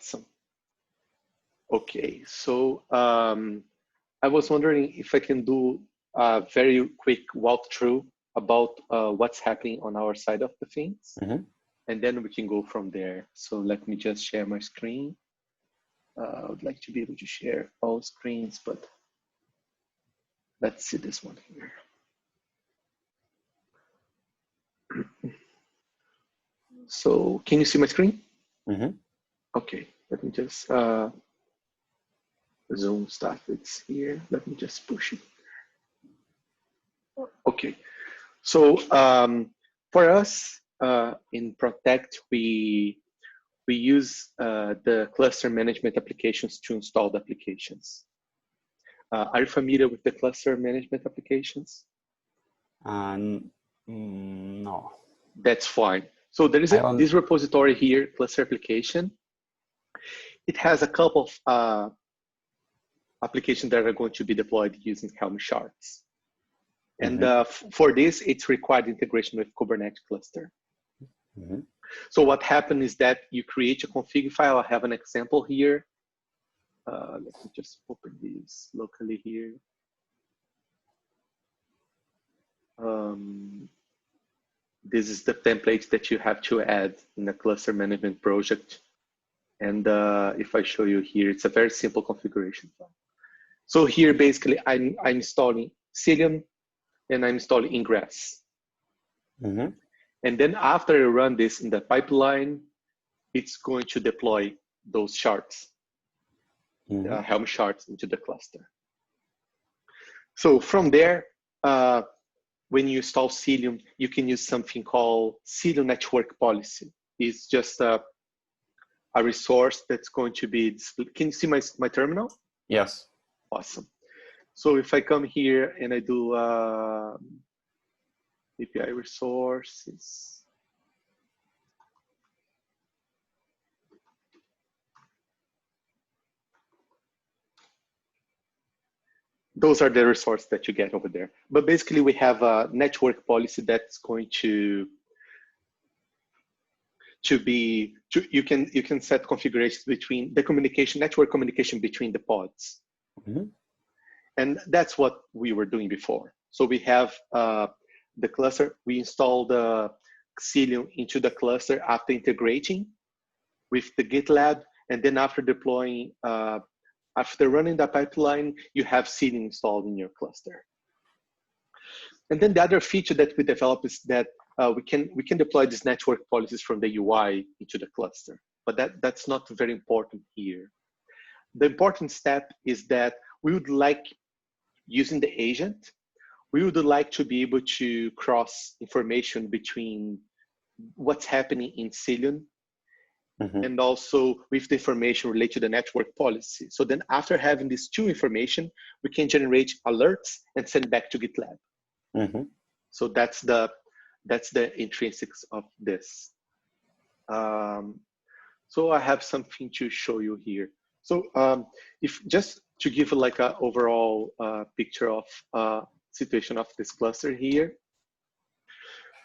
Awesome. Okay, so I was wondering if I can do a very quick walkthrough about what's happening on our side of the things, and then we can go from there. So let me just share my screen. I would like to be able to share all screens, but let's see this one here. So can you see my screen? Okay, let me just Zoom stuff. It's here. Let me just push it. Okay, so for us in Protect, we use the cluster management applications to install the applications. Are you familiar with the cluster management applications? No. That's fine. So there is this repository here, cluster application. It has a couple of applications that are going to be deployed using Helm charts. And for this, it's required integration with Kubernetes cluster. So what happened is that you create a config file. I have an example here. Let me just open this locally here. This is the template that you have to add in a cluster management project. And if I show you here, it's a very simple configuration file. So here, basically, I'm installing Cilium and I'm installing Ingress. And then after I run this in the pipeline, it's going to deploy those shards, Helm shards into the cluster. So from there, when you install Cilium, you can use something called Cilium NetworkPolicy. It's just a resource that's going to be displayed. Can you see my terminal? Yes. Awesome. So if I come here and I do API resources, those are the resources that you get over there. But basically, we have a network policy that's going to be, you can set configurations between the network communication between the pods. And that's what we were doing before. So we have the cluster, we install the Cilium into the cluster after integrating with the GitLab, and then after deploying, after running the pipeline, you have Cilium installed in your cluster. And then the other feature that we developed is that we can deploy these network policies from the UI into the cluster, but that's not very important here. The important step is that we would like, using the agent, we would like to be able to cross information between what's happening in Cilium and also with the information related to the network policy. So then after having these two information, we can generate alerts and send back to GitLab. So that's the intrinsics of this. So I have something to show you here. So if just to give like an overall picture of situation of this cluster here,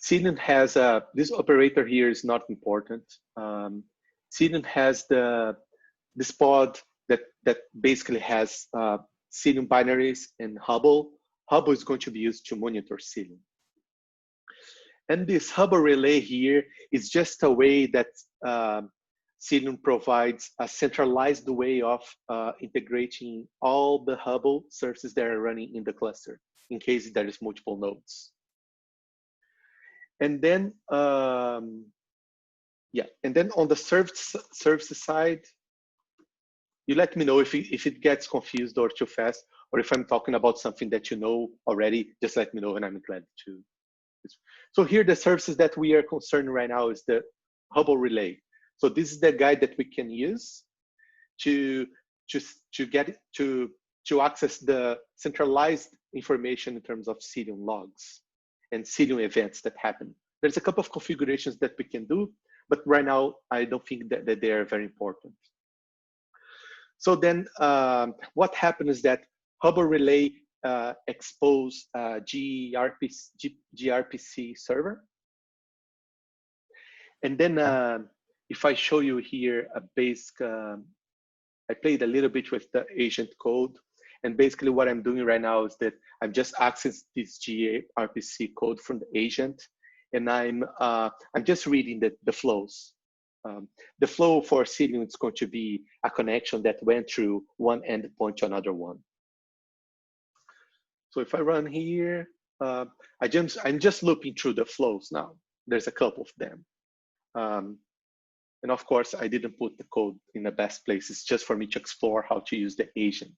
Cilium has this operator here is not important. Cilium has this pod that basically has Cilium binaries and Hubble. Hubble is going to be used to monitor Cilium. And this Hubble relay here is just a way that Cilium provides a centralized way of integrating all the Hubble services that are running in the cluster in case there is multiple nodes. And then, and then on the services side, you let me know if it gets confused or too fast, or if I'm talking about something that you know already, just let me know and I'm glad to. So here the services that we are concerned right now is the Hubble relay. So this is the guide that we can use to access the centralized information in terms of Cilium logs and Cilium events that happen. There's a couple of configurations that we can do, but right now I don't think that they are very important. So then what happened is that Hubble relay expose gRPC server. And then if I show you here a basic, I played a little bit with the agent code. And basically what I'm doing right now is that I'm just accessing this gRPC code from the agent. And I'm just reading the flows. The flow for Cilium is going to be a connection that went through one endpoint to another one. So if I run here, I'm just looping through the flows now. There's a couple of them. And of course, I didn't put the code in the best places just for me to explore how to use the agent.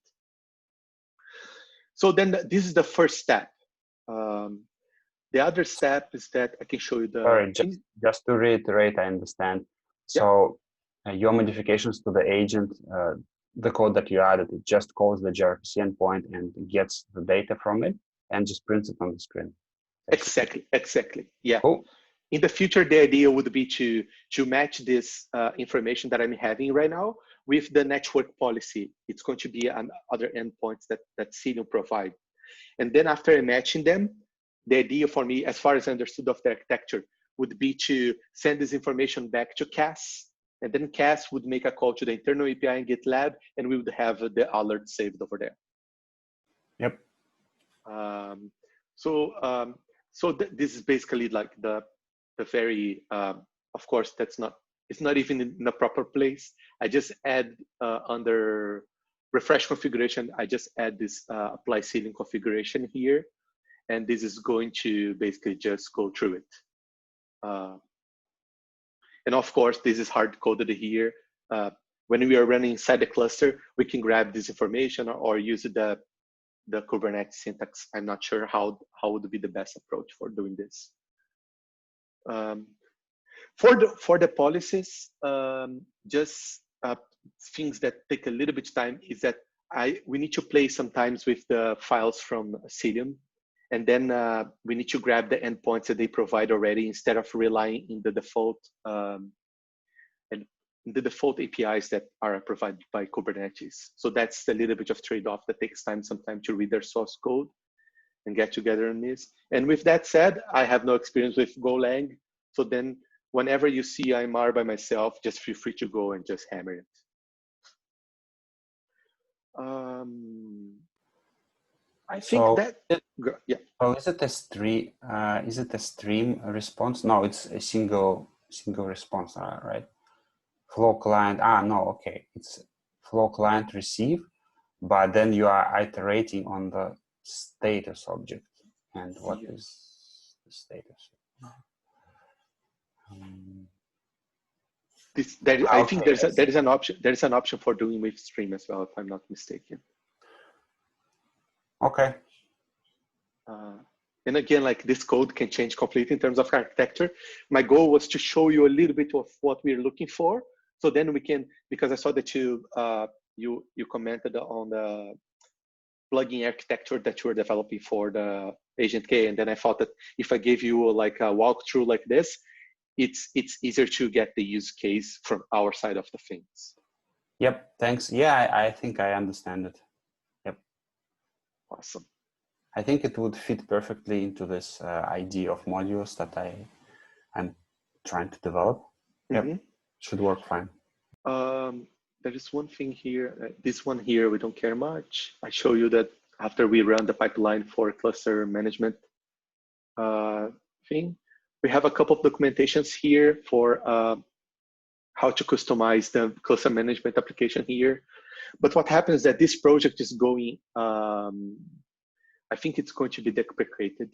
So then this is the first step. The other step is that I can show you the... Sorry, just to reiterate, I understand. So your modifications to the agent, the code that you added, it just calls the gRPC endpoint and gets the data from it and just prints it on the screen. Exactly. Yeah. Cool. In the future, the idea would be to match this information that I'm having right now with the network policy. It's going to be other endpoints that Cilium provide. And then after matching them, the idea for me, as far as I understood of the architecture, would be to send this information back to CAS, and then CAS would make a call to the internal API in GitLab, and we would have the alert saved over there. Yep. So this is basically like the very, of course, it's not even in a proper place. I just add under refresh configuration, I just add this apply Cilium configuration here. And this is going to basically just go through it. And of course, this is hard coded here. When we are running inside the cluster, we can grab this information or use the Kubernetes syntax. I'm not sure how would be the best approach for doing this. For the policies, just things that take a little bit of time is that we need to play sometimes with the files from Cilium. And then we need to grab the endpoints that they provide already instead of relying in the default APIs that are provided by Kubernetes. So that's a little bit of trade-off that takes time sometimes to read their source code and get together on this. And with that said, I have no experience with Golang. So then whenever you see IMR by myself, just feel free to go and just hammer it. I think yeah. So is it a stream? Is it a stream response? No, it's a single response, right? Flow client. No, okay. It's flow client receive, but then you are iterating on the status object. And what is the status? I think there is an option. There is an option for doing with stream as well, if I'm not mistaken. Okay. And again, like this code can change completely in terms of architecture. My goal was to show you a little bit of what we're looking for. So then we can, because I saw that you commented on the plugin architecture that you were developing for the AgentK, and then I thought that if I gave you like a walkthrough like this, it's easier to get the use case from our side of the things. Yep. Thanks. Yeah, I think I understand it. Yep. Awesome. I think it would fit perfectly into this idea of modules that I'm trying to develop. Yep, should work fine. There is one thing here. This one here, we don't care much. I show you that after we run the pipeline for cluster management thing, we have a couple of documentations here for how to customize the cluster management application here. But what happens is that this project is going, I think it's going to be deprecated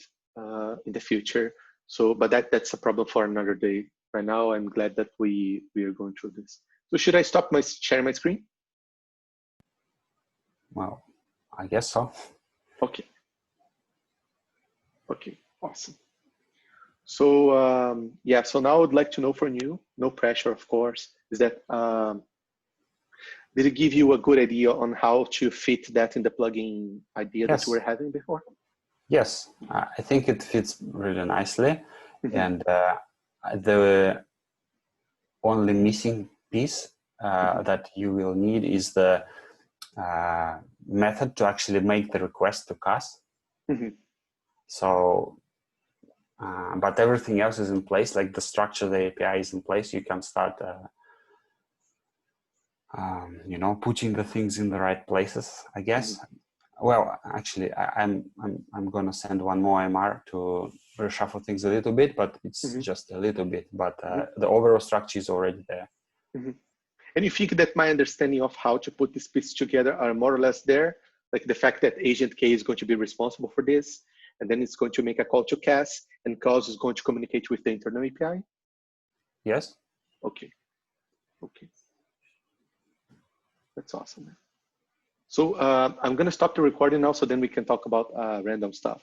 in the future. So, but that's a problem for another day. Right now, I'm glad that we are going through this. So should I stop sharing my screen? Well, I guess so. Okay. Okay, awesome. So yeah, so now I would like to know from you, no pressure, of course, is that did it give you a good idea on how to fit that in the plugin idea that you were having before? Yes, I think it fits really nicely. And the only missing piece that you will need is the method to actually make the request to CAS. So but everything else is in place, like the structure of the API is in place. You can start, you know, putting the things in the right places, I guess. Well, actually, I'm gonna send one more MR to reshuffle things a little bit, but it's just a little bit. But the overall structure is already there. And you think that my understanding of how to put this piece together are more or less there? Like the fact that AgentK is going to be responsible for this, and then it's going to make a call to Cass, and Cass is going to communicate with the internal API? Yes. Okay. Okay. That's awesome. So I'm going to stop the recording now, so then we can talk about random stuff.